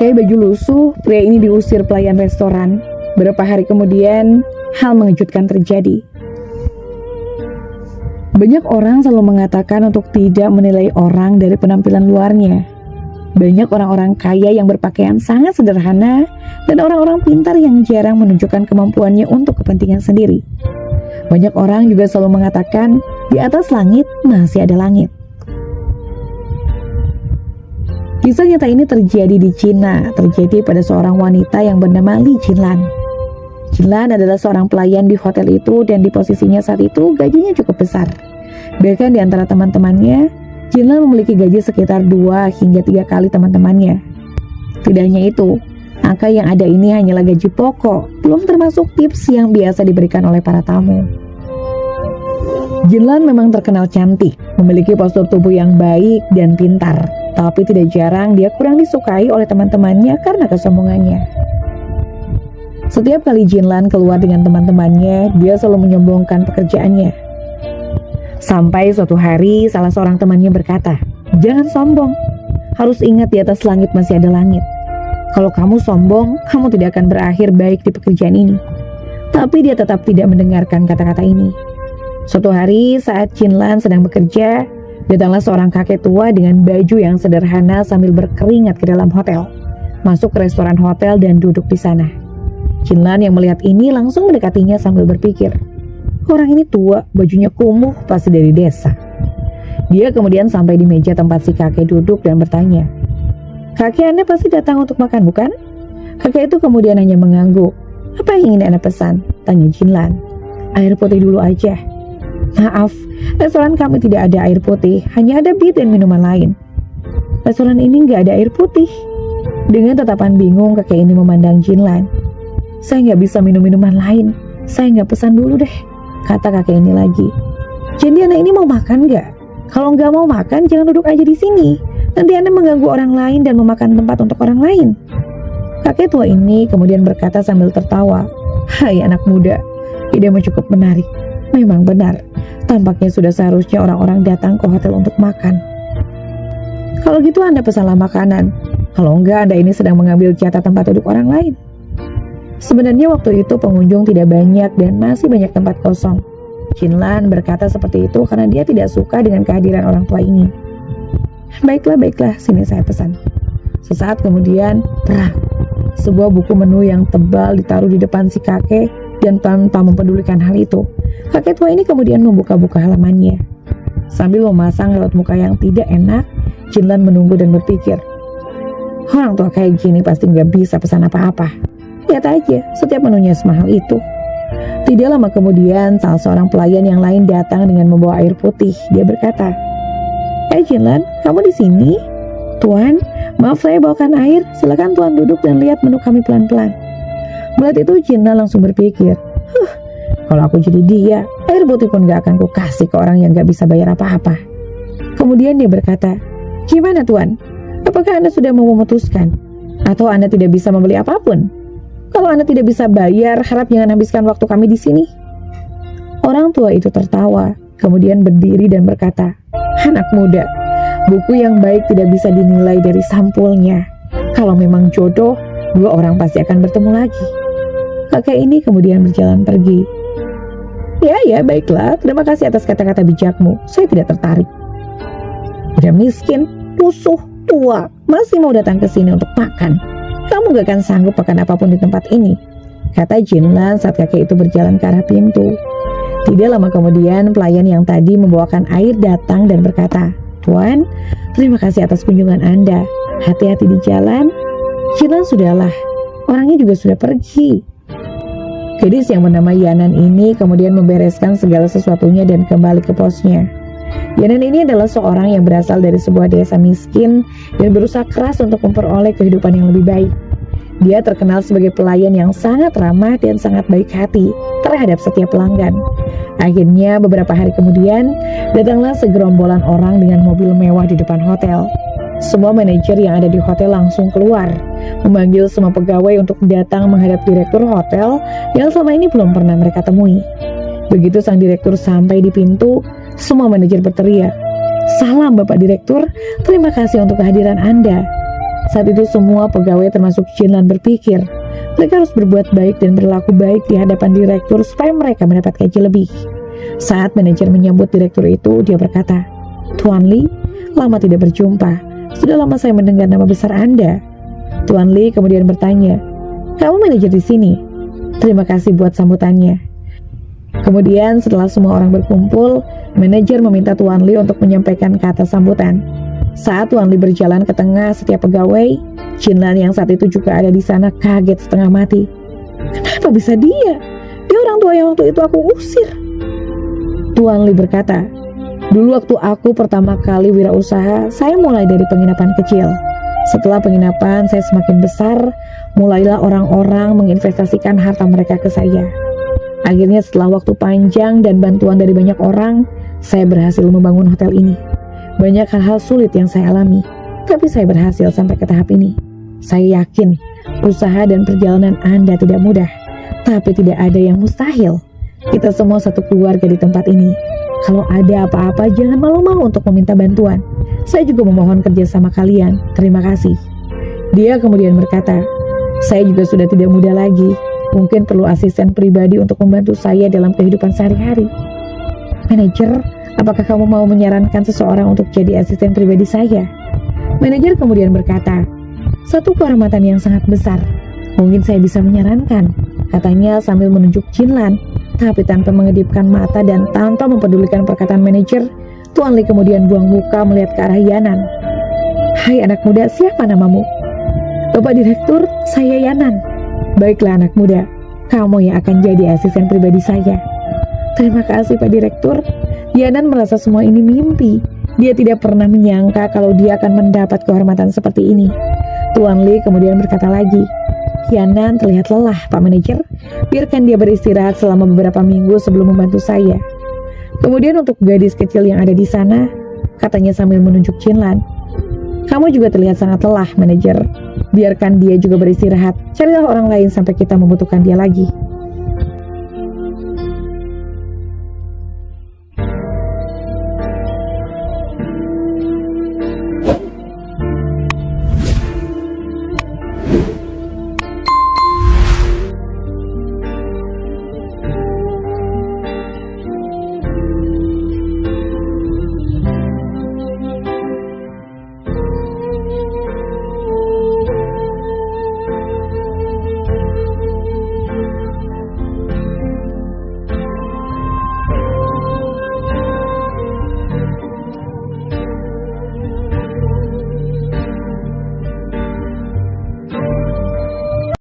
Pakai baju lusuh, pria ini diusir pelayan restoran. Beberapa hari kemudian, hal mengejutkan terjadi. Banyak orang selalu mengatakan untuk tidak menilai orang dari penampilan luarnya. Banyak orang-orang kaya yang berpakaian sangat sederhana dan orang-orang pintar yang jarang menunjukkan kemampuannya untuk kepentingan sendiri. Banyak orang juga selalu mengatakan di atas langit masih ada langit. Kisah nyata ini terjadi di Cina, terjadi pada seorang wanita yang bernama Li Jinlan. Jinlan adalah seorang pelayan di hotel itu dan di posisinya saat itu gajinya cukup besar. Bahkan di antara teman-temannya, Jinlan memiliki gaji sekitar 2 hingga 3 kali teman-temannya. Tidak hanya itu, angka yang ada ini hanyalah gaji pokok, belum termasuk tips yang biasa diberikan oleh para tamu. Jinlan memang terkenal cantik, memiliki postur tubuh yang baik dan pintar, tapi tidak jarang dia kurang disukai oleh teman-temannya karena kesombongannya. Setiap kali Jinlan keluar dengan teman-temannya, dia selalu menyombongkan pekerjaannya. Sampai suatu hari, salah seorang temannya berkata, "Jangan sombong, harus ingat di atas langit masih ada langit. Kalau kamu sombong, kamu tidak akan berakhir baik di pekerjaan ini." Tapi dia tetap tidak mendengarkan kata-kata ini. Suatu hari saat Jinlan sedang bekerja, datanglah seorang kakek tua dengan baju yang sederhana sambil berkeringat ke dalam hotel. Masuk ke restoran hotel dan duduk di sana. Jinlan yang melihat ini langsung mendekatinya sambil berpikir, orang ini tua, bajunya kumuh, pasti dari desa. Dia kemudian sampai di meja tempat si kakek duduk dan bertanya, "Kakek, Anda pasti datang untuk makan, bukan?" Kakek itu kemudian hanya mengangguk. "Apa yang ingin Anda pesan?" tanya Jinlan. "Air putih dulu aja." "Maaf, restoran kami tidak ada air putih, hanya ada bir dan minuman lain." "Restoran ini nggak ada air putih." Dengan tatapan bingung, kakek ini memandang Jinlan. "Saya nggak bisa minum minuman lain, saya nggak pesan dulu deh," kata kakek ini lagi. "Jadi anak ini mau makan nggak? Kalau nggak mau makan, jangan duduk aja di sini. Nanti Anda mengganggu orang lain dan memakan tempat untuk orang lain." Kakek tua ini kemudian berkata sambil tertawa, "Hai anak muda, idemu cukup menarik. Memang benar, tampaknya sudah seharusnya orang-orang datang ke hotel untuk makan. Kalau gitu Anda pesanlah makanan. Kalau enggak, Anda ini sedang mengambil jatah tempat duduk orang lain." Sebenarnya waktu itu pengunjung tidak banyak dan masih banyak tempat kosong. Jinlan berkata seperti itu karena dia tidak suka dengan kehadiran orang tua ini. Baiklah, sini saya pesan." Sesaat kemudian, terang. Sebuah buku menu yang tebal ditaruh di depan si kakek dan tanpa mempedulikan hal itu, kakek tua ini kemudian membuka-buka halamannya. Sambil memasang raut muka yang tidak enak, Jinlan menunggu dan berpikir, orang tua kayak gini pasti nggak bisa pesan apa-apa. Lihat aja, setiap menunya semahal itu. Tidak lama kemudian, salah seorang pelayan yang lain datang dengan membawa air putih. Dia berkata, Jinlan, kamu di sini? Tuan, maaf saya bawakan air. Silakan Tuan duduk dan lihat menu kami pelan-pelan." Melihat itu, Jinlan langsung berpikir, kalau aku jadi dia, air putih pun gak akan ku kasih ke orang yang gak bisa bayar apa-apa. Kemudian dia berkata, "Gimana Tuan? Apakah Anda sudah mau memutuskan? Atau Anda tidak bisa membeli apapun? Kalau Anda tidak bisa bayar, harap jangan habiskan waktu kami di sini." Orang tua itu tertawa, kemudian berdiri dan berkata, "Anak muda, buku yang baik tidak bisa dinilai dari sampulnya. Kalau memang jodoh, 2 orang pasti akan bertemu lagi." Kakek ini kemudian berjalan pergi. Ya, baiklah, terima kasih atas kata-kata bijakmu. Saya tidak tertarik." "Udah miskin, lusuh, tua, masih mau datang ke sini untuk makan. Kamu gak akan sanggup makan apapun di tempat ini," kata Jinlan saat kakek itu berjalan ke arah pintu. Tidak lama kemudian, pelayan yang tadi membawakan air datang dan berkata, "Tuan, terima kasih atas kunjungan Anda. Hati-hati di jalan." Jinlan sudahlah, orangnya juga sudah pergi. Gadis yang bernama Yanan ini kemudian membereskan segala sesuatunya dan kembali ke posnya. Yanan ini adalah seorang yang berasal dari sebuah desa miskin dan berusaha keras untuk memperoleh kehidupan yang lebih baik. Dia terkenal sebagai pelayan yang sangat ramah dan sangat baik hati terhadap setiap pelanggan. Akhirnya beberapa hari kemudian, datanglah segerombolan orang dengan mobil mewah di depan hotel. Semua manajer yang ada di hotel langsung keluar, memanggil semua pegawai untuk datang menghadap direktur hotel yang selama ini belum pernah mereka temui. Begitu sang direktur sampai di pintu, semua manajer berteriak, "Salam Bapak Direktur, terima kasih untuk kehadiran Anda." Saat itu semua pegawai termasuk Jinlan berpikir mereka harus berbuat baik dan berlaku baik di hadapan direktur supaya mereka mendapat gaji lebih. Saat manajer menyambut direktur itu, dia berkata, "Tuan Lee, lama tidak berjumpa. Sudah lama saya mendengar nama besar Anda." Tuan Lee kemudian bertanya, "Kamu manajer di sini? Terima kasih buat sambutannya." Kemudian setelah semua orang berkumpul, manajer meminta Tuan Lee untuk menyampaikan kata sambutan. Saat Tuan Lee berjalan ke tengah setiap pegawai, Jinlan yang saat itu juga ada di sana kaget setengah mati. "Kenapa bisa dia? Dia orang tua yang waktu itu aku usir." Tuan Lee berkata, "Dulu waktu aku pertama kali wirausaha, saya mulai dari penginapan kecil. Setelah penginapan saya semakin besar, mulailah orang-orang menginvestasikan harta mereka ke saya. Akhirnya setelah waktu panjang dan bantuan dari banyak orang, saya berhasil membangun hotel ini. Banyak hal-hal sulit yang saya alami, tapi saya berhasil sampai ke tahap ini. Saya yakin usaha dan perjalanan Anda tidak mudah, tapi tidak ada yang mustahil. Kita semua satu keluarga di tempat ini. Kalau ada apa-apa jangan malu-malu untuk meminta bantuan. Saya juga memohon kerjasama kalian. Terima kasih." Dia kemudian berkata, "Saya juga sudah tidak muda lagi. Mungkin perlu asisten pribadi untuk membantu saya dalam kehidupan sehari-hari." "Manajer, apakah kamu mau menyarankan seseorang untuk jadi asisten pribadi saya?" Manajer kemudian berkata, "Satu kehormatan yang sangat besar. Mungkin saya bisa menyarankan," katanya sambil menunjuk Jinlan. Tapi tanpa mengedipkan mata dan tanpa mempedulikan perkataan manajer, Tuan Lee kemudian buang muka melihat ke arah Yanan. "Hai anak muda, siapa namamu?" "Bapak Direktur, saya Yanan." "Baiklah anak muda, kamu yang akan jadi asisten pribadi saya." "Terima kasih Pak Direktur." Yanan merasa semua ini mimpi. Dia tidak pernah menyangka kalau dia akan mendapat kehormatan seperti ini. Tuan Lee kemudian berkata lagi, "Yanan terlihat lelah Pak Manajer. Biarkan dia beristirahat selama beberapa minggu sebelum membantu saya." Kemudian untuk gadis kecil yang ada di sana, katanya sambil menunjuk Jinlan, "Kamu juga terlihat sangat lelah Manajer. Biarkan dia juga beristirahat. Carilah orang lain sampai kita membutuhkan dia lagi."